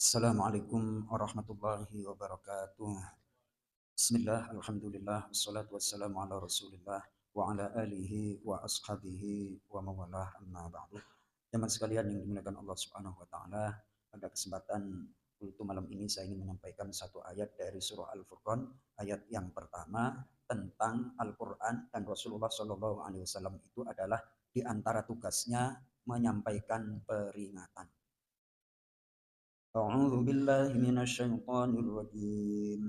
Assalamualaikum warahmatullahi wabarakatuh. Bismillah, alhamdulillah, wassalatu wassalamu ala rasulillah wa ala alihi wa ashabihi wa mawalah amma ba'du. Jemaah sekalian yang dimuliakan Allah subhanahu wa ta'ala, pada kesempatan kultu malam ini saya ingin menyampaikan satu ayat dari surah Al-Furqan, ayat yang pertama tentang Al-Quran dan Rasulullah Shallallahu Alaihi Wasallam itu adalah di antara tugasnya menyampaikan peringatan. أعوذ بالله من الشيطان الرجيم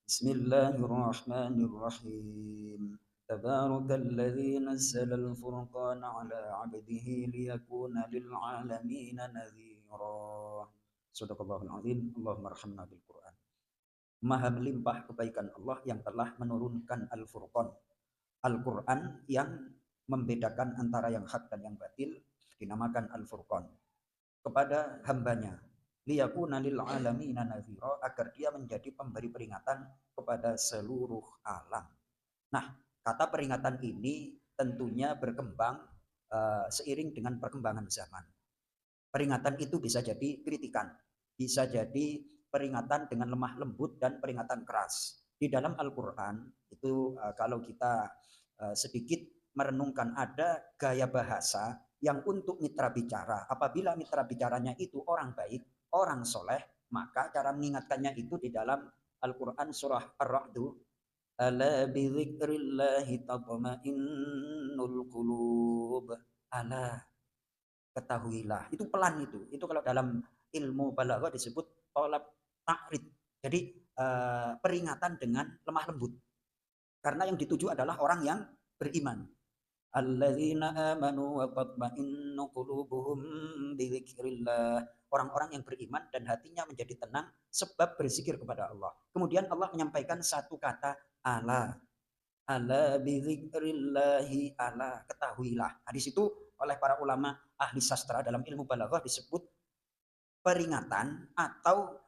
بسم الله الرحمن الرحيم تبارك الذي نزل الفرقان على عبده ليكون للعالمين نذيرا صدق الله العظيم اللهم ارحمنا بالقرآن. Maha melimpah kebaikan Allah yang telah menurunkan Al-Furqan, Al-Quran yang membedakan antara yang hak dan yang batil, dinamakan Al-Furqan, kepada hambanya, liyakuna lil alamina nadhira, agar dia menjadi pemberi peringatan kepada seluruh alam. Nah, kata peringatan ini tentunya berkembang seiring dengan perkembangan zaman. Peringatan itu bisa jadi kritikan, bisa jadi peringatan dengan lemah lembut dan peringatan keras. Di dalam Al-Quran itu kalau kita sedikit merenungkan, ada gaya bahasa yang untuk mitra bicara. Apabila mitra bicaranya itu orang baik, orang soleh, maka cara mengingatkannya itu di dalam Al-Quran surah Ar-Ra'du, ala bidzikrillahi tatma'innul qulub. Ala, ketahuilah. Itu pelan itu. Itu kalau dalam ilmu balaghah disebut tolab ta'rid. Jadi peringatan dengan lemah lembut. Karena yang dituju adalah orang yang beriman. Alladzina amanu wa tatma'innu qulubuhum bidzikrillah. Orang-orang yang beriman dan hatinya menjadi tenang sebab berzikir kepada Allah. Kemudian Allah menyampaikan satu kata, ala. Ala bidzikrillahi, ala, ketahuilah. Nah, di situ oleh para ulama ahli sastra dalam ilmu balaghah disebut peringatan atau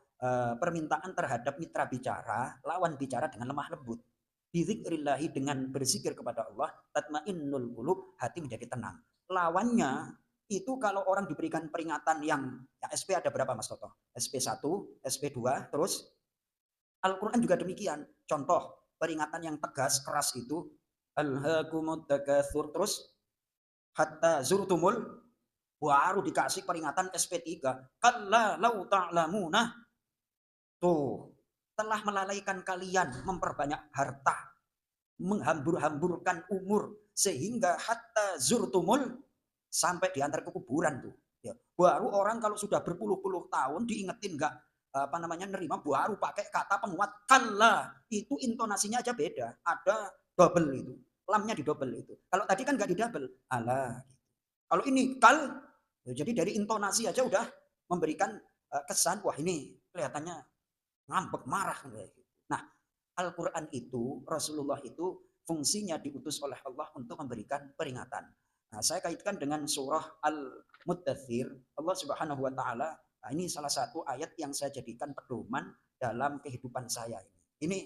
permintaan terhadap mitra bicara, lawan bicara dengan lemah lembut. Bidzikrillahi, dengan berzikir kepada Allah, tatmainnul qulub, hati menjadi tenang. Lawannya itu kalau orang diberikan peringatan yang ya, SP ada berapa Mas Toto? SP1, SP2, terus Al-Quran juga demikian. Contoh peringatan yang tegas, keras itu alhaakumut takatsur, terus hatta zurtumul, baru dikasih peringatan SP3. Kalla lau ta'lamuna. Tuh, telah melalaikan kalian memperbanyak harta, menghambur-hamburkan umur, sehingga hatta zurtumul, sampai diantar ke kuburan tuh. Ya, baru orang kalau sudah berpuluh-puluh tahun diingetin enggak apa namanya nerima, baru pakai kata penguat kalla. Itu intonasinya aja beda, ada double itu, lamnya di double itu. Kalau tadi kan enggak di double, ala. Kalau ini kal, ya, jadi dari intonasi aja udah memberikan kesan, wah ini kelihatannya ngambek, marah. Nah, Al-Quran itu, Rasulullah itu fungsinya diutus oleh Allah untuk memberikan peringatan. Nah, saya kaitkan dengan surah Al-Muddathir. Allah Subhanahu wa taala, nah ini salah satu ayat yang saya jadikan pedoman dalam kehidupan saya ini. Ini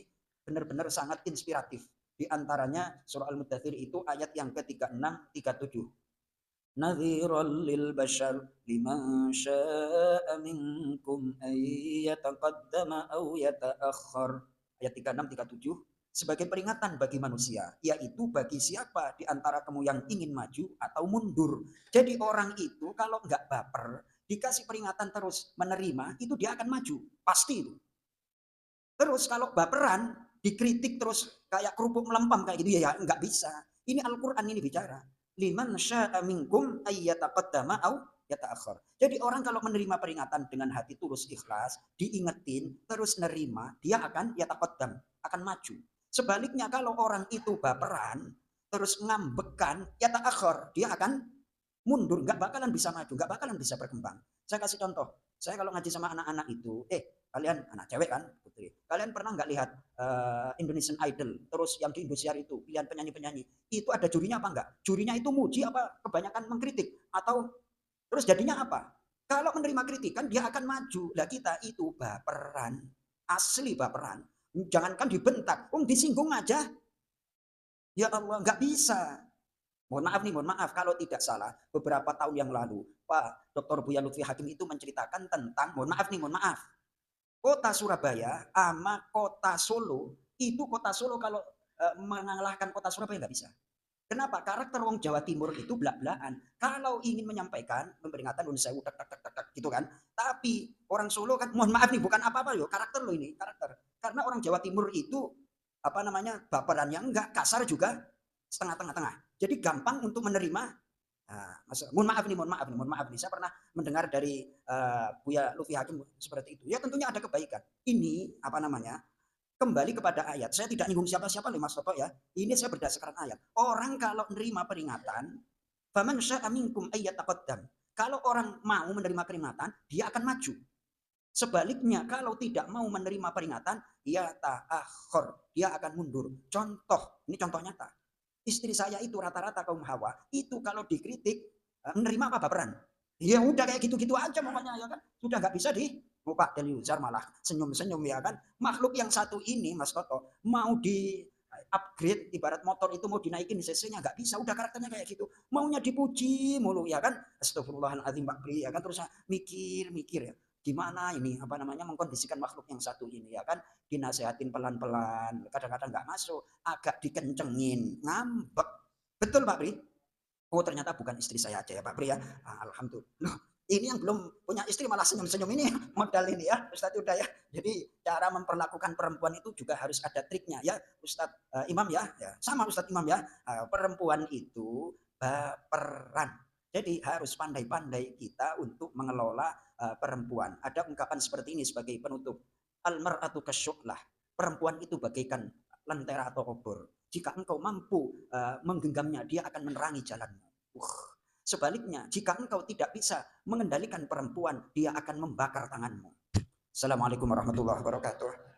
benar-benar sangat inspiratif. Di antaranya surah Al-Muddathir itu ayat yang ke-36, 37. Nadhiran lil bashar liman syaa minkum ay yataqaddama aw yata'akhkhar. Ayat 36, 37, sebagai peringatan bagi manusia, yaitu bagi siapa di antara kamu yang ingin maju atau mundur. Jadi orang itu kalau nggak baper, dikasih peringatan terus menerima, itu dia akan maju, pasti itu. Terus kalau baperan, dikritik terus kayak kerupuk melempam kayak gitu, ya nggak bisa. Ini Al-Quran ini bicara. Liman syaa minkum ayyataqaddama au yata'akhir. Jadi orang kalau menerima peringatan dengan hati tulus ikhlas, diingetin, terus nerima, dia akan yataqaddam, akan maju. Sebaliknya kalau orang itu baperan, terus ngambekan, yata'akhir, dia akan mundur, nggak bakalan bisa maju, nggak bakalan bisa berkembang. Saya kasih contoh, saya kalau ngaji sama anak-anak itu, kalian anak cewek kan, putri, kalian pernah nggak lihat Indonesian Idol, terus yang di Indosiar itu pilihan penyanyi-penyanyi, itu ada jurinya apa enggak? Jurinya itu muji apa kebanyakan mengkritik, atau terus jadinya apa? Kalau menerima kritikan dia akan maju. Lah kita itu baperan, asli baperan. Jangankan dibentak, disinggung aja, ya Allah nggak bisa. Mohon maaf nih, mohon maaf kalau tidak salah beberapa tahun yang lalu Pak Dr. Buya Lutfi Hakim itu menceritakan tentang, mohon maaf nih, mohon maaf, kota Surabaya sama kota Solo, itu kota Solo kalau mengalahkan kota Surabaya nggak bisa. Kenapa? Karakter wong Jawa Timur itu belak-belakan. Kalau ingin menyampaikan, memperingatkan nun sewu tak tak tak tak tak gitu kan. Tapi orang Solo kan, mohon maaf nih, bukan apa-apa loh, karakter loh ini, karakter. Karena orang Jawa Timur itu apa namanya, baperan yang enggak, kasar juga setengah-tengah-tengah. Jadi gampang untuk menerima. Nah, mohon maaf nih, mohon maaf nih, mohon maaf nih. Saya pernah mendengar dari Buya Lutfi Hakim seperti itu. Ya tentunya ada kebaikan. Ini apa namanya? Kembali kepada ayat. Saya tidak nyinggung siapa-siapa loh Mas Toto ya. Ini saya berdasarkan ayat. Orang kalau menerima peringatan, faman syaa minkum ayyataqaddam. Kalau orang mau menerima peringatan, dia akan maju. Sebaliknya, kalau tidak mau menerima peringatan, ya ta'akhir, dia akan mundur. Contoh, ini contoh nyata. Istri saya itu rata-rata kaum Hawa, itu kalau dikritik, menerima apa baperan? Ya udah kayak gitu-gitu aja pokoknya ya kan. Sudah nggak bisa di Pak Deliuzar malah senyum-senyum ya kan. Makhluk yang satu ini Mas Toto mau di upgrade ibarat motor itu mau dinaikin cc-nya nggak bisa, udah karakternya kayak gitu, maunya dipuji mulu ya kan. Astagfirullahaladzim Pak Bri ya kan, terus mikir-mikir ya gimana ini apa namanya mengkondisikan makhluk yang satu ini ya kan, dinasehatin pelan-pelan kadang-kadang nggak masuk, agak dikencengin ngambek. Betul Pak Bri. Oh ternyata bukan istri saya aja ya Pak Pri ya. Alhamdulillah. Ini yang belum punya istri malah senyum-senyum ini modal ini ya Ustadz udah ya. Jadi cara memperlakukan perempuan itu juga harus ada triknya ya Ustadz Imam ya. Sama Ustadz Imam ya. Perempuan itu baperan. Jadi harus pandai-pandai kita untuk mengelola perempuan. Ada ungkapan seperti ini sebagai penutup. Almar'atu kasyuklah. Perempuan itu bagaikan lentera atau obor. Jika engkau mampu menggenggamnya, dia akan menerangi jalanmu. Sebaliknya, jika engkau tidak bisa mengendalikan perempuan, dia akan membakar tanganmu. Assalamualaikum warahmatullahi wabarakatuh.